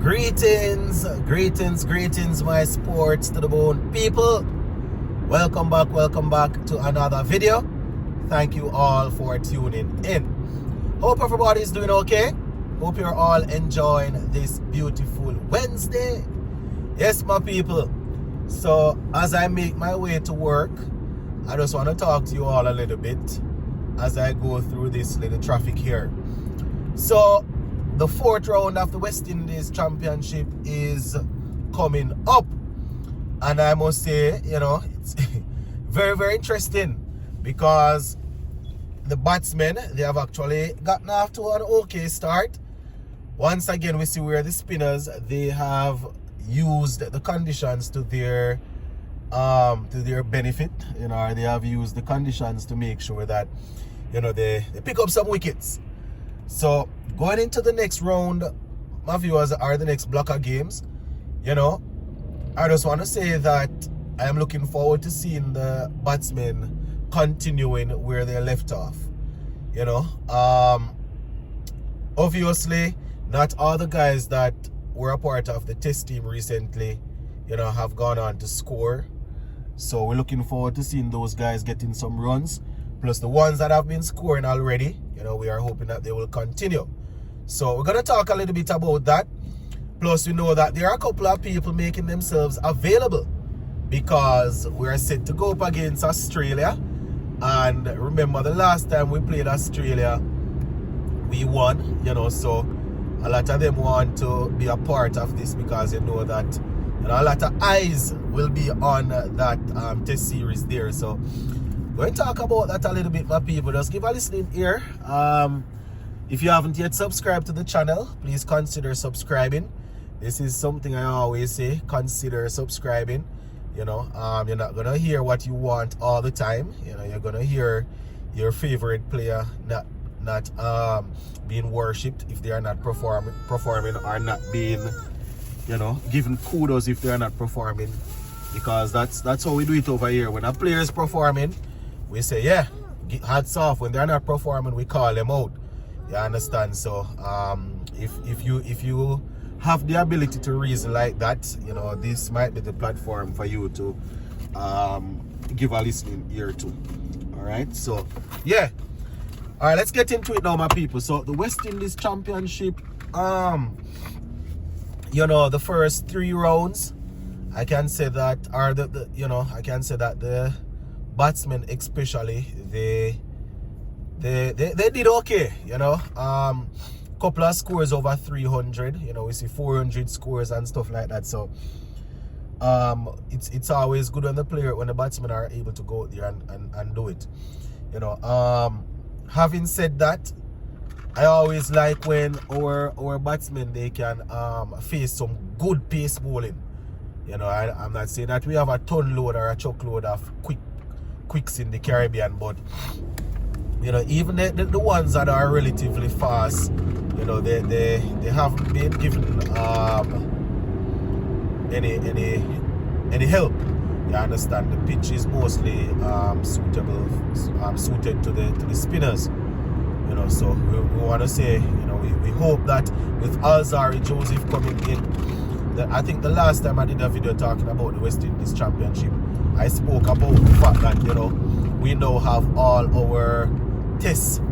Greetings, my sports to the bone people. Welcome back to another video. Thank you all for tuning in. Hope everybody is doing okay. Hope you're all enjoying this beautiful Wednesday. Yes, my people. So, as I make my way to work, I just want to talk to you all a little bit as I go through this little traffic here. So, the fourth round of the West Indies Championship is coming up. And I must say, it's very, very interesting because the batsmen, they have actually gotten off to an okay start. Once again, we see where the spinners, they have used the conditions to their benefit. They have used the conditions to make sure that, they pick up some wickets. So, going into the next round, my viewers, are the next block of games. I just want to say that I am looking forward to seeing the batsmen continuing where they left off. Obviously, not all the guys that were a part of the test team recently, have gone on to score. So we're looking forward to seeing those guys getting some runs. Plus the ones that have been scoring already, we are hoping that they will continue. So we're going to talk a little bit about that. Plus, we know that there are a couple of people making themselves available because we are set to go up against Australia. And remember, the last time we played Australia, we won, so a lot of them want to be a part of this because they know that a lot of eyes will be on that test series there. So we're going to talk about that a little bit, my people. Just give a listening ear. If you haven't yet subscribed to the channel, please consider subscribing. This is something I always say, consider subscribing. You're not going to hear what you want all the time. You're going to hear your favorite player not being worshipped if they are not performing or not being, given kudos if they are not performing. Because that's how we do it over here. When a player is performing, we say, yeah, hats off. When they're not performing, we call them out. You understand? So if you have the ability to reason like that, this might be the platform for you to give a listening ear to. All right, so yeah. All right, let's get into it now, my people. So the West Indies Championship, the first 3 rounds, I can say that are the batsmen especially, they did okay. Couple of scores over 300. We see 400 scores and stuff like that. So it's always good when the batsmen are able to go out there and do it. Having said that, I always like when our batsmen, they can face some good pace bowling. I'm not saying that we have a ton load or a chuck load of quicks in the Caribbean, but even the ones that are relatively fast, they haven't been given any help. You understand? The pitch is mostly suited to the spinners. So we want to say, we hope that with Alzari Joseph coming in, I think the last time I did a video talking about the West Indies Championship, I spoke about the fact that we now have all our test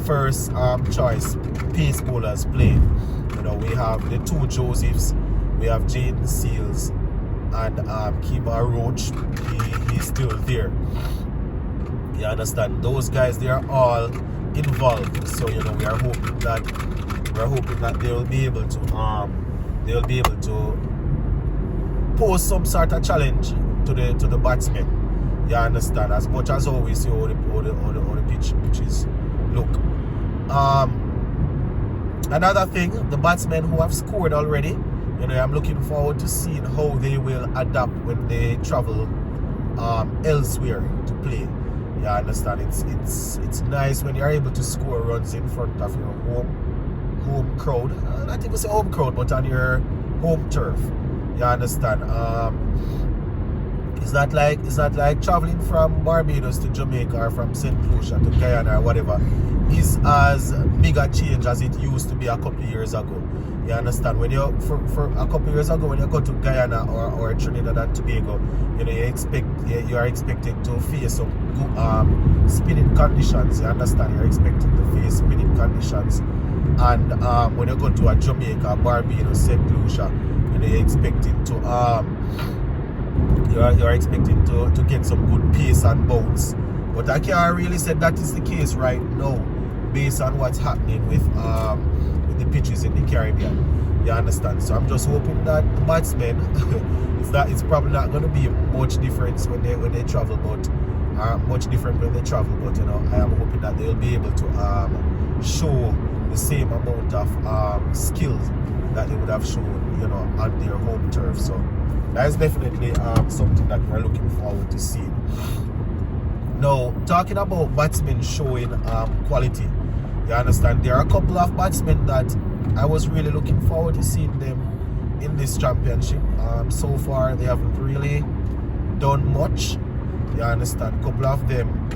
first choice pace bowlers playing. We have the 2 Josephs, we have Jaden Seals, and Kemar Roach. He's still there. You understand? Those guys, they are all involved. So we are hoping that they will be able to pose some sort of challenge to the batsmen. You understand? As much as always see all the pitches look. Another thing, the batsmen who have scored already, I'm looking forward to seeing how they will adapt when they travel elsewhere to play. You understand? It's nice when you're able to score runs in front of your home crowd. Not even say home crowd, but on your home turf. You understand? It's not like traveling from Barbados to Jamaica or from St. Lucia to Guyana or whatever. Is as big a change as it used to be a couple of years ago. You understand? When you for a couple of years ago, when you go to Guyana or Trinidad and Tobago, you know you are expected to face some good, spinning conditions. You understand? You're expected to face spinning conditions, and when you go to a Jamaica, Barbados, St. Lucia, you know you're expecting to you're expecting to get some good pace and bounce. But I can't really say that is the case right now, based on what's happening with the pitches in the Caribbean. You understand? So I'm just hoping that the batsmen, it's probably not going to be much difference when they travel, but much different when they travel. But you know, I am hoping that they'll be able to show the same amount of skills that they would have shown, you know, on their home turf. So that is definitely something that we're looking forward to seeing. Now, talking about batsmen showing quality, you understand, there are a couple of batsmen that I was really looking forward to seeing them in this championship. So far, they haven't really done much. You understand, a couple of them,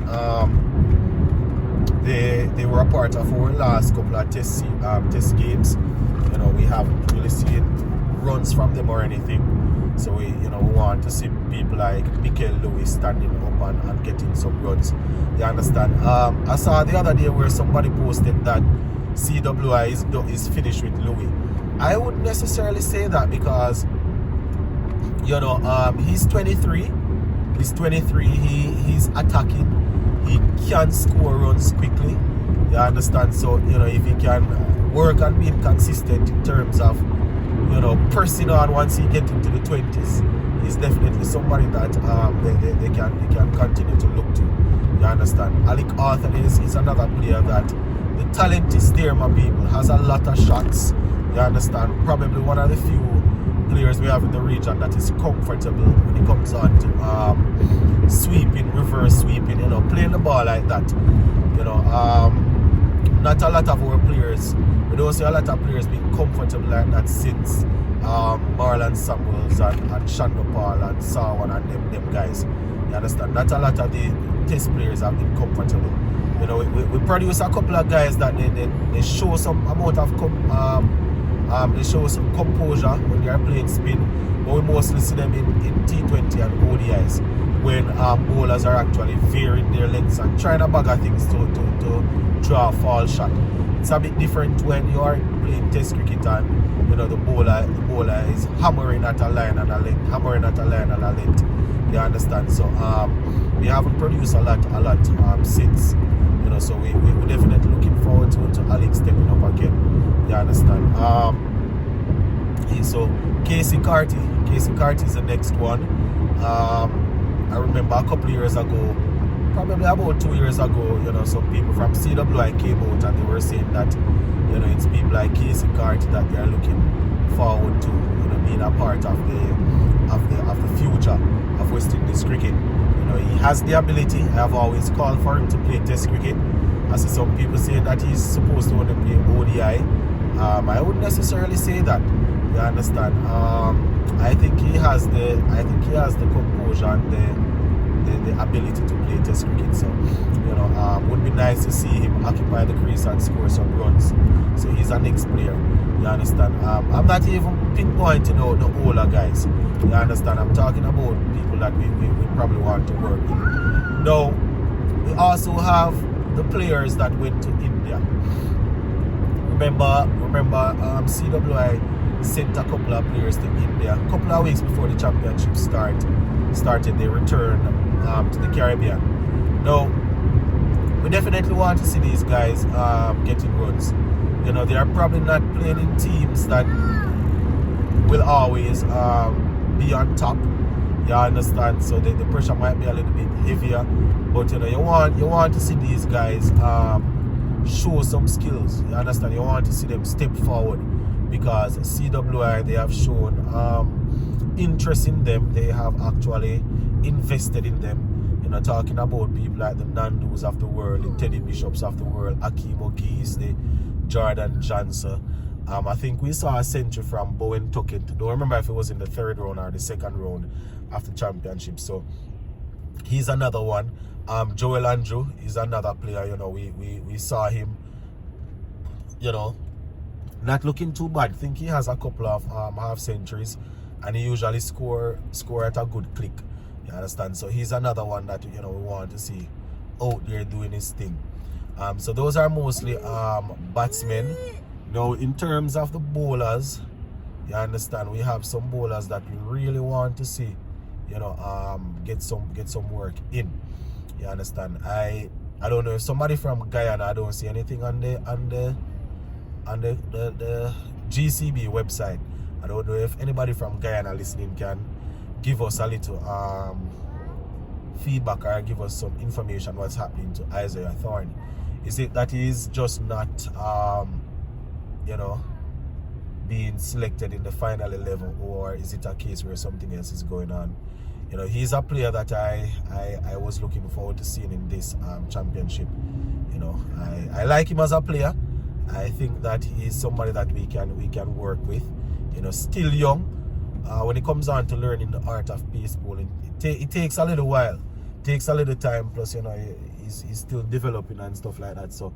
they were a part of our last couple of test games. You know, we haven't really seen runs from them or anything. So we want to see people like Mikel Lewis standing up and getting some runs. You understand? I saw the other day where somebody posted that CWI is finished with Louis. I wouldn't necessarily say that because he's 23. He's 23. He's attacking. He can score runs quickly. You understand? So if he can work on being consistent in terms of pressing on once he gets into the 20s, he's definitely somebody that they can continue to look to. You understand? Alec Arthur is another player that the talent is there, my people. Has a lot of shots. You understand? Probably one of the few players we have in the region that is comfortable when it comes on to sweeping, reverse sweeping, playing the ball like that. Not a lot of our players, we don't see a lot of players being comfortable like that since Marlon Samuels and Shando Paul and Sawan and them guys. You understand? Not a lot of the test players have been comfortable. We produce a couple of guys that they show some amount of they show some composure when they are playing spin, but we mostly see them in T20 and ODIs when bowlers are actually varying their lengths and trying to bugger things to draw a foul shot. It's a bit different when you are playing test cricket and the bowler is hammering at a line and a length, You understand? So we haven't produced a lot since. So we're definitely looking forward to Alex stepping up again. You understand? So Casey Carty is the next one. I remember a couple of years ago, probably about 2 years ago, some people from CWI came out and they were saying that, it's people like Casey Carty that they are looking forward to, being a part of the future of West Indies cricket. He has the ability. I have always called for him to play Test cricket. I see some people saying that he's supposed to want to play ODI. I wouldn't necessarily say that. You understand? I think he has the composure and the ability to play Test cricket. So, would be nice to see him occupy the crease and score some runs. So he's a next player. You understand? I'm not even pinpointing out the older guys. You understand? I'm talking about people that we probably want to work with. Now, we also have the players that went to India. Remember, CWI sent a couple of players to India a couple of weeks before the championship started. They returned to the Caribbean. Now, we definitely want to see these guys getting runs. They are probably not playing in teams that will always be on top. You understand? So the pressure might be a little bit heavier. But you want to see these guys show some skills. You understand? You want to see them step forward because CWI, they have shown interest in them. They have actually invested in them. Talking about people like the Nandus of the world, the Teddy Bishops of the world, Akeem O'Keefe, the Jordan Johnson. I think we saw a century from Bowen Tuckett. Don't remember if it was in the third round or the second round of the championship. So he's another one. Joel Andrew is another player. We saw him, not looking too bad. I think he has a couple of half centuries, and he usually score at a good click. You understand? So he's another one that we want to see out there doing his thing. So those are mostly batsmen. Now in terms of the bowlers, you understand, we have some bowlers that we really want to see, get some work in. You understand? I don't know if somebody from Guyana, I don't see anything on the GCB website. I don't know if anybody from Guyana listening can give us a little feedback or give us some information what's happening to Isaiah Thorne. Is it that he's just not being selected in the final 11, or is it a case where something else is going on? He's a player that I was looking forward to seeing in this championship. I like him as a player. I think that he's somebody that we can work with. Still young. When it comes on to learning the art of pace bowling, it takes a little while. It takes a little time. Plus, he's still developing and stuff like that. So,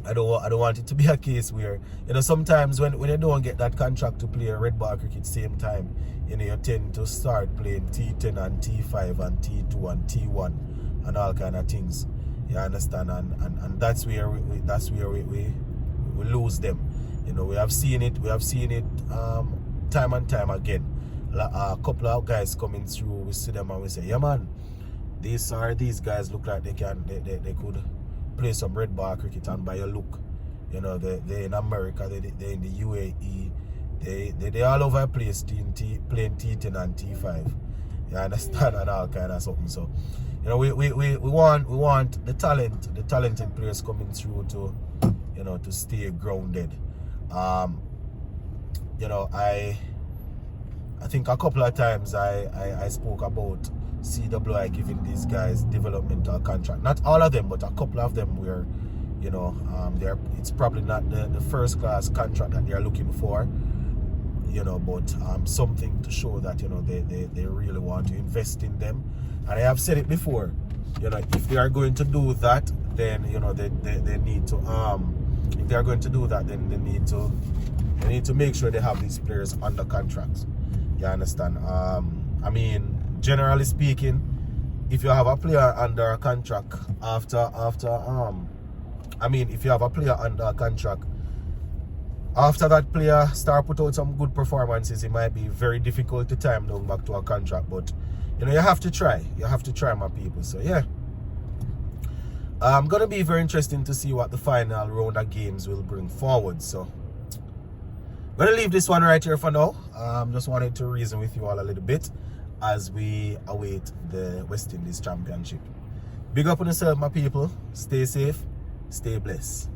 I don't want it to be a case where sometimes when you don't get that contract to play red ball cricket same time, you tend to start playing T10 and T5 and T2 and T1 and all kind of things. You understand? And that's where we lose them. We have seen it time and time again. A couple of guys coming through, we see them and we say, yeah man, these guys look like they could play some red ball cricket, and by your look, they're in America, they're in the UAE, they all over the place playing T10 and T5. You understand? And all kind of something. So, we want the talented players coming through to stay grounded. I think a couple of times I spoke about CWI giving these guys developmental contract. Not all of them, but a couple of them where, it's probably not the first class contract that they're looking for, but something to show that, they really want to invest in them. And I have said it before, if they are going to do that, then, they need to, if they are going to do that, then they need to make sure they have these players under contracts. You understand? Generally speaking, if you have a player under a contract if you have a player under a contract, after that player start put out some good performances, it might be very difficult to time down back to a contract. But you have to try. You have to try, my people. So yeah. Gonna be very interesting to see what the final round of games will bring forward. So I'm gonna leave this one right here for now. Just wanted to reason with you all a little bit as we await the West Indies Championship. Big up on yourself, my people. Stay safe, stay blessed.